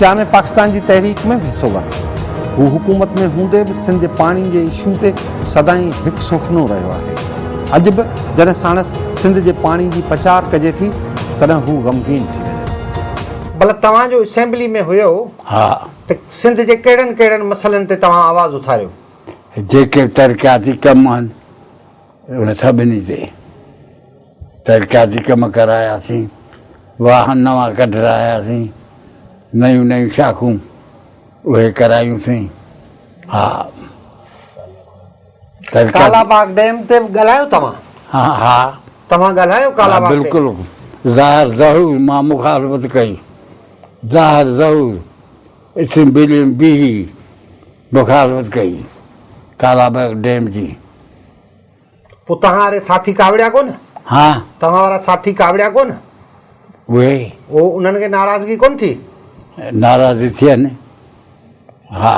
क्या में पाकिस्तान जी तहरीक में भी हिस्सो वरितो। हू हुकूमत में हूंदे बि सिंध जे पाणी जे इशू ते सदाईं हिकु सुफ़नो रहियो आहे। अॼु बि जॾहिं साणस सिंध जे पाणी जी पचार कजे थी तॾहिं हू ग़मगीन थी वञे। भला तव्हांजो असेंबली में हुयो त सिंध जे कहिड़नि कहिड़नि मसइलनि ते तव्हां आवाज़ उथारियो? जेके तरक़ियाती कम आहिनि उन सभिनी ते तरक़ियाती कम करायासीं, वाहन नवां कढायासीं, नयूं नयूं शाखूं उहे करायूंसीं। हा, कालाबाग डैम ते ॻाल्हायो तव्हां? हा हा, तव्हां ॻाल्हायो कालाबाग? बिल्कुलु ज़ाहिर ज़रूर मां मुखालफ़त कई, ज़ाहिर ज़रूर असेंबली में बीही मुखालफ़त कई कालाबाग डैम जी। पोइ तव्हां वारे साथी कावड़िया कोन? हा, तव्हां वारा साथी कावड़िया कोन? उहे उन्हनि खे नाराज़गी कोन थी? नाराज़ी थियनि। हा,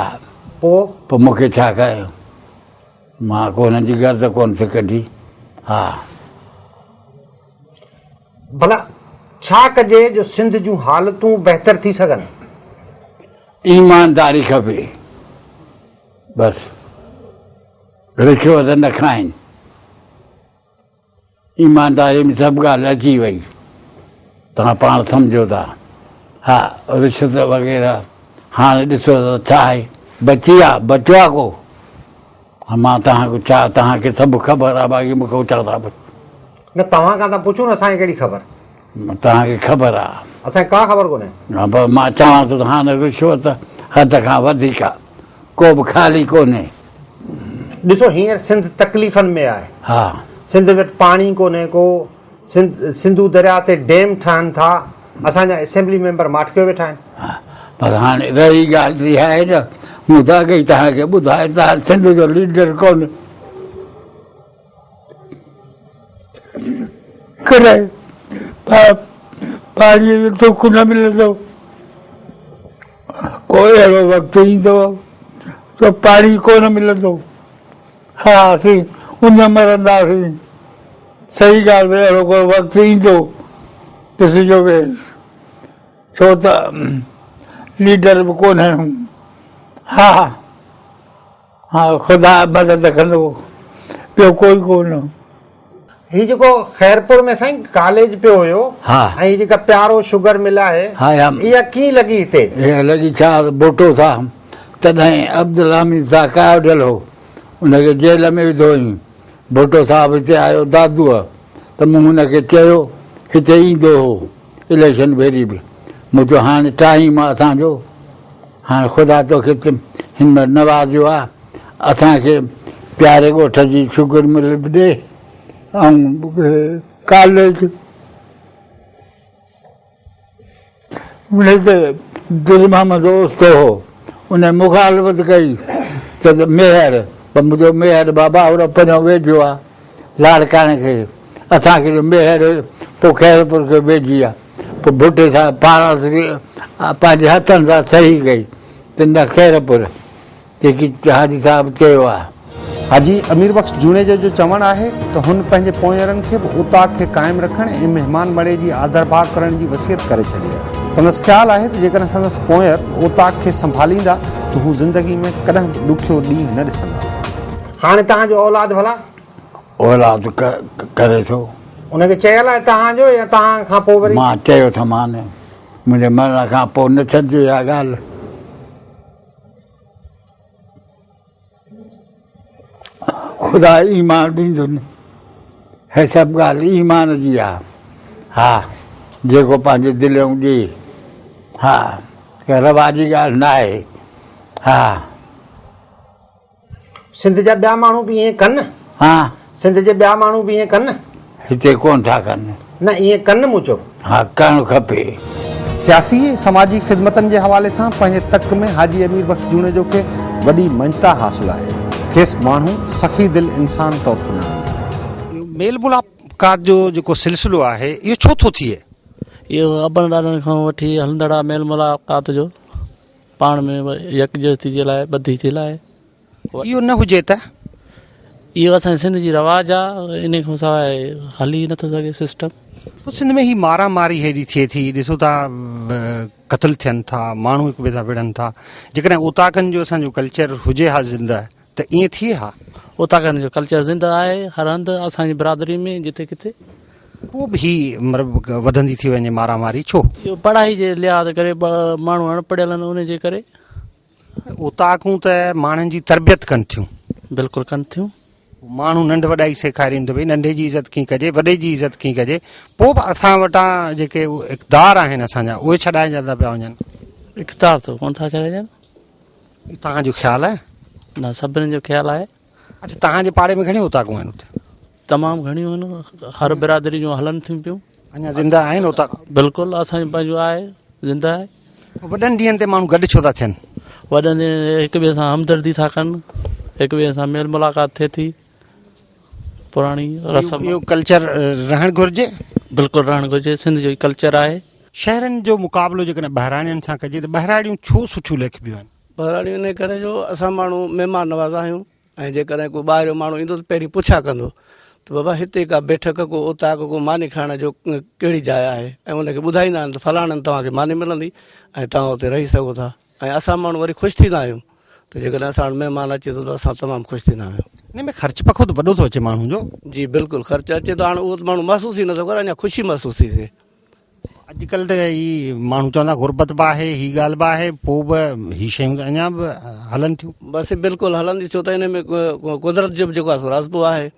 पोइ मूंखे छा कयो, मां को हुननि जी गर्द कोन थी कढी। हा, भला छा कजे जो सिंध जूं हालतूं बहितर थी सघनि? ईमानदारी खपे बसि, रिश्वत न खाइनि। ईमानदारी में सभु ॻाल्हि अची वई, तव्हां पाण सम्झो था। हा, रिश्वत वग़ैरह हाणे ॾिसो त छा आहे, बची आहे, बचियो आहे को? मां तव्हांखे छा, तव्हांखे सभु ख़बर आहे, बाक़ी मूंखे छा था न तव्हां खां था पुछूं न, असांखे कहिड़ी ख़बर? तव्हांखे ख़बर आहे, असांखे का ख़बर कोन्हे। पर मां चवां थो त हाणे रिश्वत हद खां वधीक आहे, को बि ख़ाली कोन्हे। ॾिसो हींअर सिंध तकलीफ़नि में आहे। हा, सिंध वटि पाणी कोन्हे को, सिंधू दरिया ते डैम ठहनि था, असांजा असेंबली मेंबर माठिकियो वेठा आहिनि। पर हाणे रही ॻाल्हि जी आहे न, मूं त अॻे ई तव्हांखे ॿुधाए त सिंध जो लीडर कोन्हे। कॾहिं पाणीअ जो दुख न मिलंदो, कोई अहिड़ो वक़्तु ईंदो त पाणी कोन मिलंदो। हा, असीं उन मरंदासीं। सही ॻाल्हि में अहिड़ो को वक़्तु ईंदो, ॾिसिजो वे, छो त लीडर बि कोन आहियूं। हा हा, ख़ुदा मदद कंदो, ॿियो कोई कोन। हीउ जेको ख़ैरपुर में साईं कॉलेज पियो हुयो, हा, ऐं जेका प्यारो शुगर मिल आहे, हा, इहा कीअं लॻी हिते? इहा लॻी छा, बोटो सां तॾहिं अब्दुल हमीद सां कावड़ियल हो, उनखे जेल में विधो हुई। भुटो साहिबु हिते आयो दादूअ, त मूं हुनखे चयो, हिते ईंदो हो इलेक्शन भेरी बि। मूं चयो हाणे टाइम आहे असांजो, हाणे ख़ुदा तोखे हिन में नवाज़ियो आहे, असांखे प्यारे ॻोठ जी शुगर मिल बि ॾे ऐं कॉलेज। उन ते दिल मोहम्मद दोस्तो हो, उन मुखालफ़त कई त मेहर, पर मुंहिंजो मेहर बाबा और पंहिंजो वेझो आहे लाड़काणे खे, असांखे मेहर पोइ ख़ैरपुर खे वेझी आहे। पोइ भुटे सां पाण पंहिंजे हथनि सां सही कई त न ख़ैरपुर, जेकी हाजी साहिबु चयो आहे। हाजी अमीर बख़्श जूनेजा जो चवणु आहे त हुन पंहिंजे पोयरनि खे बि उताक खे क़ाइमु रखणु ऐं महिमान मड़े जी आदर भाव करण जी वसियत करे छॾी आहे। संदसि ख़्यालु आहे त जेकॾहिं संदसि पोयर उताक खे संभालींदा त हू ज़िंदगी में कॾहिं बि ॾुखियो ॾींहुं न ॾिसंदा। हाणे तव्हांजो औलाद भला औलाद करे थो, उनखे चयल आहे तव्हांजो या तव्हां खां पोइ वरी? मां चयो त मान मुंहिंजे मरण खां पोइ न छॾिजो इहा ॻाल्हि। ख़ुदा ईमान ॾींदो न, हे सभु ॻाल्हि ईमान जी आहे। हा, जेको पंहिंजे दिलि में ॾे। हा, रवाजी ॻाल्हि न आहे। हा, सिंध जा ॿिया माण्हू बि ईअं कनि? हा, सिंध जे ॿिया माण्हू बि ईअं कनि? हिते कोन था कनि। न ईअं कनि मूं चयो। हा, करणु खपे। सियासी समाजी ख़िदमतनि जे हवाले सां पंहिंजे तक में हाजी अमीर बख़्श जूनेजो खे वॾी मञता हासिलु आहे। खेसि माण्हू सखी दिलि इंसान तौरु सुञाणनि। मेल मुलाक़ात जो जेको सिलसिलो आहे इहो छो थो थिए? इहो अबनि ॾाॾनि खां वठी हलंदड़ मेल मुलाक़ात जो पाण में यकजहती जे लाइ, ॿधी जे लाइ। इहो न हुजे त इहो असांजे सिंध जी रवाज आहे, इन खां सवाइ हली नथो सघे सिस्टम। तो सिंध में ही मारा मारी हेॾी थिए थी, ॾिसो था क़तल थियनि था, माण्हू हिक ॿिए सां विढ़नि था। जेकॾहिं उताकनि जो असांजो कल्चर हुजे हा ज़िंदा त ईअं थिए हा? उताकनि जो कल्चर ज़िंदा आहे हर हंधि असांजी बिरादरी में, जिते किथे। पोइ बि ही मतिलबु वधंदी थी वञे मारा मारी छो? इहो पढ़ाई जे लिहाज़ करे माण्हू अणपढ़ियल आहिनि, उन जे करे। उताकूं त माण्हुनि जी तरबियत कनि थियूं। बिल्कुलु कनि थियूं। माण्हू नंढ वॾाई सेखारीनि त भई नंढे जी इज़त कीअं कजे, वॾे जी इज़त कीअं कजे। पोइ बि असां वटां जेके इक़्तिदार आहिनि असांजा, उहे छॾाइजंदा पिया वञनि। इक़्तिदार त कोन था छॾाइजनि। तव्हांजो ख़्यालु आहे? न, सभिनी जो ख़्यालु आहे। अच्छा, तव्हांजे पाड़े में घणियूं उताकूं आहिनि हुते? तमामु घणियूं आहिनि, हर बिरादरी जूं हलनि थियूं पियूं। अञा ज़िंदा आहिनि उताकूं? बिल्कुलु, असांजो पंहिंजो आहे, ज़िंदा आहे। वॾनि ॾींहंनि ते माण्हू गॾु छो था थियनि? वॾनि हिक ॿिए सां हमदर्दी था कनि, हिक ॿिए सां मेल मुलाक़ात थिए थी, पुराणी रस्म। इहो कल्चर रहणु घुरिजे? बिल्कुलु रहणु घुरिजे, सिंध जो कल्चर आहे। शहरनि जो मुक़ाबिलो जेकॾहिं बहिराणियुनि सां कजे त बहिराणियूं छो सुठियूं लिखबियूं आहिनि? बहिराणियूं इन करे जो असां माण्हू महिमान नवाज़ आहियूं, ऐं जेकॾहिं को ॿाहिरियों माण्हू ईंदो त पहिरीं पुछा कंदो त बाबा हिते का बैठक को उताक को मानी खाइण जो कहिड़ी जाइ आहे, ऐं उनखे ॿुधाईंदा आहिनि त फलाणनि तव्हांखे मानी मिलंदी ऐं तव्हां हुते रही सघो था। ऐं असां माण्हू वरी ख़ुशि थींदा आहियूं, त जेकॾहिं असां वटि महिमान अचे थो त असां तमामु ख़ुशि थींदा आहियूं। इन में ख़र्च पखो त वॾो थो अचे माण्हू जो? जी बिल्कुलु, ख़र्चु अचे त हाणे उहो माण्हू महसूस ई नथो करे, अञा ख़ुशी महसूस थी थिए। अॼुकल्ह त ही माण्हू चवंदा गुरबत बि आहे, ही ॻाल्हि बि आहे, पोइ बि ही शयूं अञा बि हलनि थियूं। बसि बिल्कुलु हलंदी, छो त हिन में कुदरत जो बि जेको आहे सो राज़बो आहे,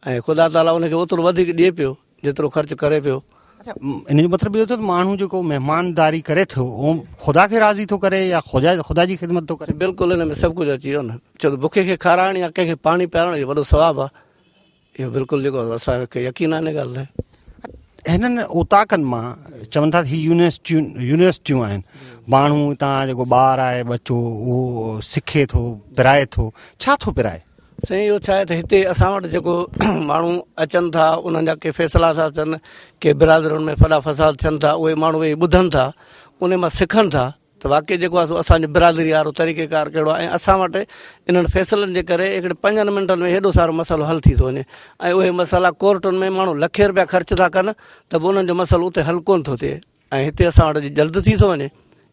ऐं ख़ुदा ताला उनखे ओतिरो वधीक ॾिए पियो जेतिरो ख़र्चु करे पियो। अच्छा, इन जो मतिलबु इहो थियो त माण्हू जेको महिमानदारी करे थो उहो ख़ुदा खे राज़ी थो करे या ख़ुदा जी ख़िदमत थो करे? बिल्कुलु हिन में सभु कुझु अची वियो न। छो त बुखे खे खाराइण या कंहिंखे पाणी पियारण इहो वॾो सवाबु आहे। इहो बिल्कुलु जेको असांखे यकीन आहे हिन ॻाल्हि ते। हिननि उताकनि मां चवनि था ही यूनिवर्सिटियूं आहिनि, माण्हू हितां जेको ॿारु आहे बचो उहो सिखे थो, पिराए थो। छा थो पिराए? साईं इहो छा आहे त हिते असां वटि जेको माण्हू अचनि था, उन्हनि जा के फ़ैसिला था अचनि, के बिरादरुनि में फॾा फसाद थियनि था, उहे माण्हू वेही ॿुधनि था, उन मां सिखनि था त वाक़ई जेको आहे सो असांजी बिरादरी वारो तरीक़ेकार कहिड़ो आहे। ऐं असां वटि इन्हनि फ़ैसिलनि जे करे हिकिड़े 5 मिंटनि में हेॾो सारो मसइलो हल थी थो वञे। ऐं उहे मसइला कोर्टुनि में माण्हू लखे रुपया ख़र्च था कनि त बि उन्हनि जो मसइलो उते हल कोन थो थिए, ऐं हिते असां वटि जल्द थी थो वञे।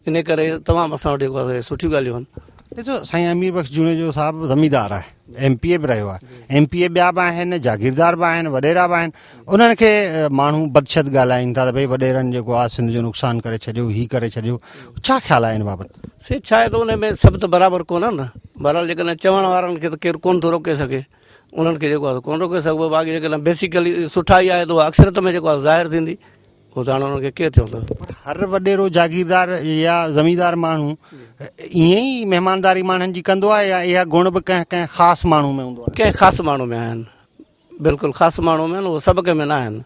इन करे तमामु असां वटि जेको आहे सुठियूं ॻाल्हियूं आहिनि। ॾिसो, साईं अमीर बख़्श जुनेजो साहिबु ज़मीदार आहे, MP बि रहियो आहे, MP ॿिया बि आहिनि, जागीरदार बि आहिनि, वॾेरा बि आहिनि। उन्हनि खे माण्हू बदशत ॻाल्हाइनि था त भई वॾेरनि जेको आहे सिंध जो नुक़सानु करे छॾियो, ही करे छॾियो। छा ख़्यालु आहे हिन बाबति? से छा आहे त उन में सभु त बराबरि कोन आहे न। बहरहाल जेकॾहिं चवण वारनि खे त केरु कोन थो रोके सघे, उन्हनि खे जेको आहे कोन रोके सघिबो। बाक़ी जेकॾहिं बेसिकली सुठाई आहे त उहा अक्सरत में जेको आहे ज़ाहिर थींदी, उहो त हाणे उन्हनि खे केरु चवंदो। हर वॾेरो जागीरदार या ज़मीदार माण्हू ईअं ई महिमानदारी माण्हुनि जी कंदो आहे या इहा गुण बि कंहिं कंहिं ख़ासि माण्हू में हूंदो आहे? कंहिं ख़ासि माण्हू में आहिनि, बिल्कुलु ख़ासि माण्हू में आहिनि, उहो सभु कंहिं में न आहिनि।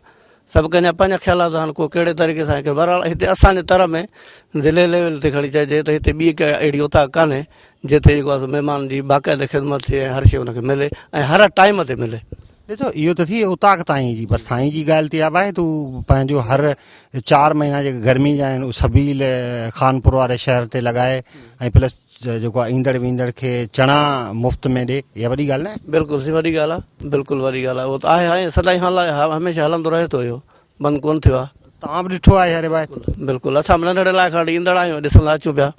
सभु कंहिंजा पंहिंजा ख़्यालात आहिनि, को कहिड़े तरीक़े सां। बहरहाल हिते असांजे तरह में ज़िले लेवल ते खणी चइजे त हिते ॿी का अहिड़ी उताक कान्हे जिते जेको आहे महिमान जी बाक़ाइदा ख़िदमत थिए ऐं हर शइ हुनखे मिले ऐं हर टाइम ते मिले। ॾिसो, इहो त थी उताक ताईं जी, पर साईं जी ॻाल्हि ते आहे तूं पंहिंजो हर 4 महीना जेके गर्मी जा आहिनि सबील खानपुर वारे शहर ते लॻाए ऐं प्लस जेको आहे ईंदड़ वींदड़ खे चणा मुफ़्त में ॾे, इहा वॾी ॻाल्हि न आहे? बिल्कुलु वॾी ॻाल्हि आहे, बिल्कुलु वॾी ॻाल्हि आहे। उहो त आहे सदाईं हमेशह हलंदो रहे थो, इहो बंदि कोन थियो आहे। तव्हां बि ॾिठो आहे यार? बिल्कुलु, असां नंढड़े लाइ खणी ईंदड़ आहियूं, ॾिसण लाइ अचूं पिया।